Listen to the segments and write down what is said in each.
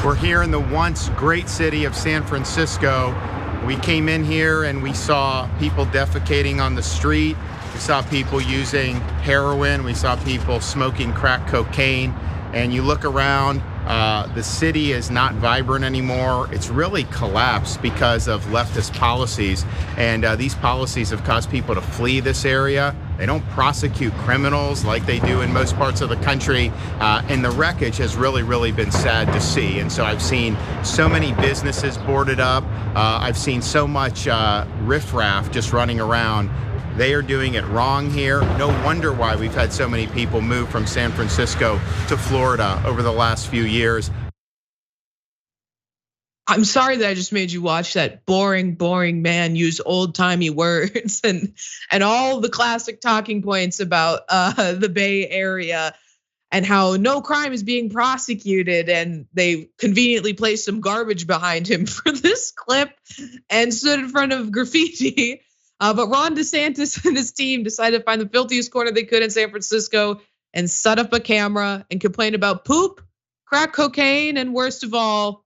We're here in the once great city of San Francisco. We came in here and we saw people defecating on the street. We saw people using heroin. We saw people smoking crack cocaine. And you look around, the city is not vibrant anymore. It's really collapsed because of leftist policies. And these policies have caused people to flee this area. They don't prosecute criminals like they do in most parts of the country. And the wreckage has really been sad to see. And so I've seen so many businesses boarded up. I've seen so much riff-raff just running around. They are doing it wrong here. No wonder why we've had so many people move from San Francisco to Florida over the last few years. I'm sorry that I just made you watch that boring man use old-timey words and all the classic talking points about the Bay Area and how no crime is being prosecuted, and they conveniently placed some garbage behind him for this clip and stood in front of graffiti. But Ron DeSantis and his team decided to find the filthiest corner they could in San Francisco and set up a camera and complain about poop, crack cocaine, and worst of all,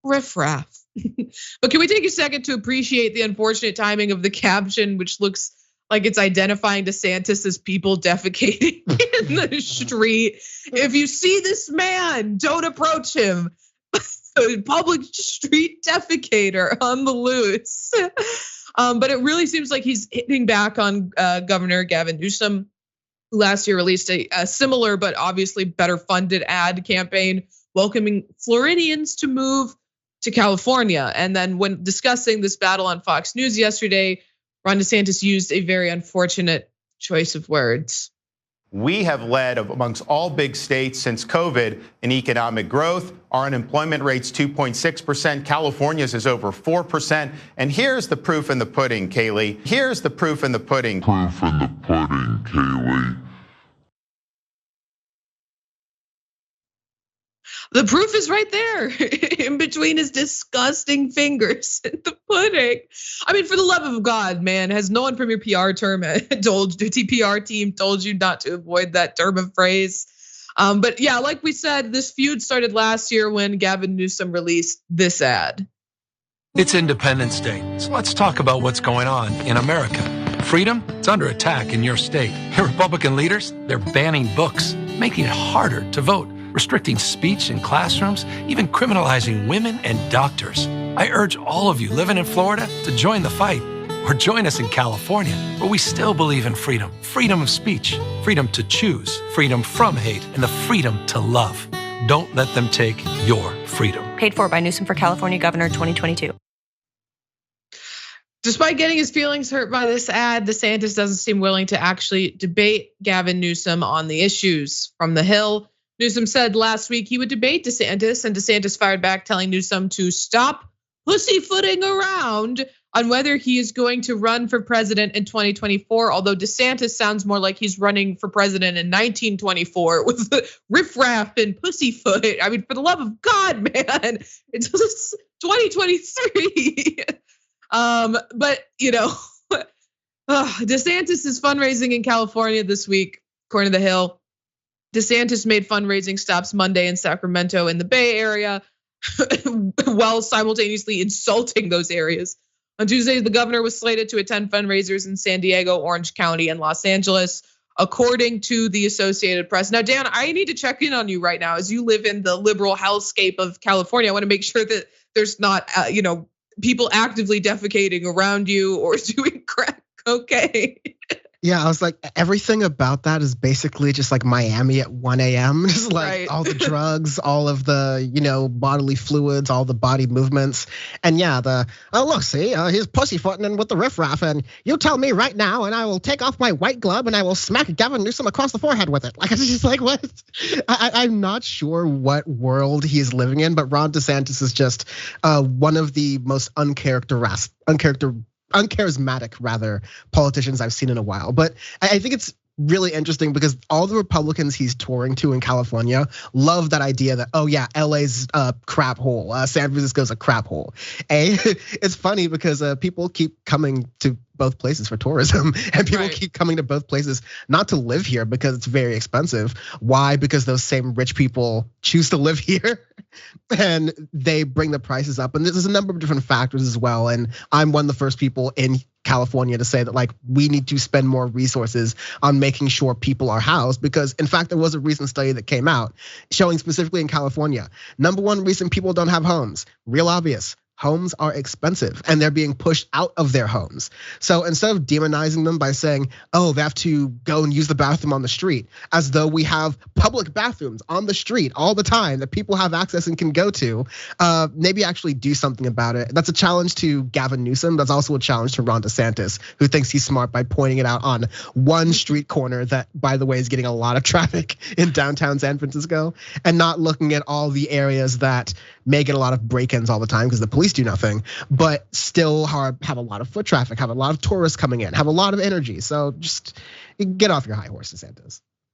riff-raff. But can we take a second to appreciate the unfortunate timing of the caption, which looks like it's identifying DeSantis as people defecating in the street? If you see this man, don't approach him. Public street defecator on the loose. But it really seems like he's hitting back on Governor Gavin Newsom, who last year released a similar but obviously better funded ad campaign welcoming Floridians to move to California. And then when discussing this battle on Fox News yesterday, Ron DeSantis used a very unfortunate choice of words. We have led amongst all big states since COVID in economic growth. Our unemployment rate's 2.6%. California's is over 4%. And here's the proof in the pudding, Kaylee. Here's the proof in the pudding. Proof in the pudding, Kaylee. The proof is right there in between his disgusting fingers in the pudding. I mean, for the love of God, man, has no one from your PR team told you not to avoid that term of phrase? But yeah, like we said, this feud started last year when Gavin Newsom released this ad. It's Independence Day, so let's talk about what's going on in America. Freedom, it's under attack in your state. Your Republican leaders, they're banning books, making it harder to vote, restricting speech in classrooms, even criminalizing women and doctors. I urge all of you living in Florida to join the fight, or join us in California, where we still believe in freedom. Freedom of speech, freedom to choose, freedom from hate, and the freedom to love. Don't let them take your freedom. Paid for by Newsom for California Governor 2022. Despite getting his feelings hurt by this ad, DeSantis doesn't seem willing to actually debate Gavin Newsom on the issues. From the Hill, Newsom said last week he would debate DeSantis, and DeSantis fired back telling Newsom to stop pussyfooting around on whether he is going to run for president in 2024. Although DeSantis sounds more like he's running for president in 1924 with the riff-raff and pussyfoot. I mean, for the love of God, man, it's 2023. But DeSantis is fundraising in California this week, according to the Hill. DeSantis made fundraising stops Monday in Sacramento in the Bay Area while simultaneously insulting those areas. On Tuesday, the governor was slated to attend fundraisers in San Diego, Orange County, and Los Angeles, according to the Associated Press. Now, Dan, I need to check in on you right now as you live in the liberal hellscape of California. I want to make sure that there's not, people actively defecating around you or doing crack cocaine. Yeah, I was like, everything about that is basically just like Miami at 1 a.m. Just like right. All the drugs, all of the, bodily fluids, all the body movements. And yeah, look, see, he's pussyfooting in with the riffraff. And you tell me right now, and I will take off my white glove and I will smack Gavin Newsom across the forehead with it. Like, it's just like, what? I'm not sure what world he's living in, but Ron DeSantis is just one of the most uncharacteristic politicians I've seen in a while. But I think it's really interesting because all the Republicans he's touring to in California love that idea that, oh yeah, LA's a crap hole, San Francisco's a crap hole. It's funny because people keep coming to both places for tourism, and people keep coming to both places not to live here because it's very expensive. Why? Because those same rich people choose to live here. and they bring the prices up. And there's a number of different factors as well. And I'm one of the first people in California to say that like we need to spend more resources on making sure people are housed, because in fact there was a recent study that came out showing specifically in California, number one reason people don't have homes, real obvious. Homes are expensive and they're being pushed out of their homes. So instead of demonizing them by saying, oh, they have to go and use the bathroom on the street, as though we have public bathrooms on the street all the time that people have access and can go to, maybe actually do something about it. That's a challenge to Gavin Newsom. That's also a challenge to Ron DeSantis, who thinks he's smart by pointing it out on one street corner that, by the way, is getting a lot of traffic in downtown San Francisco, and not looking at all the areas that may get a lot of break-ins all the time because the police do nothing, but still have a lot of foot traffic, have a lot of tourists coming in, have a lot of energy. So just get off your high horse, DeSantis.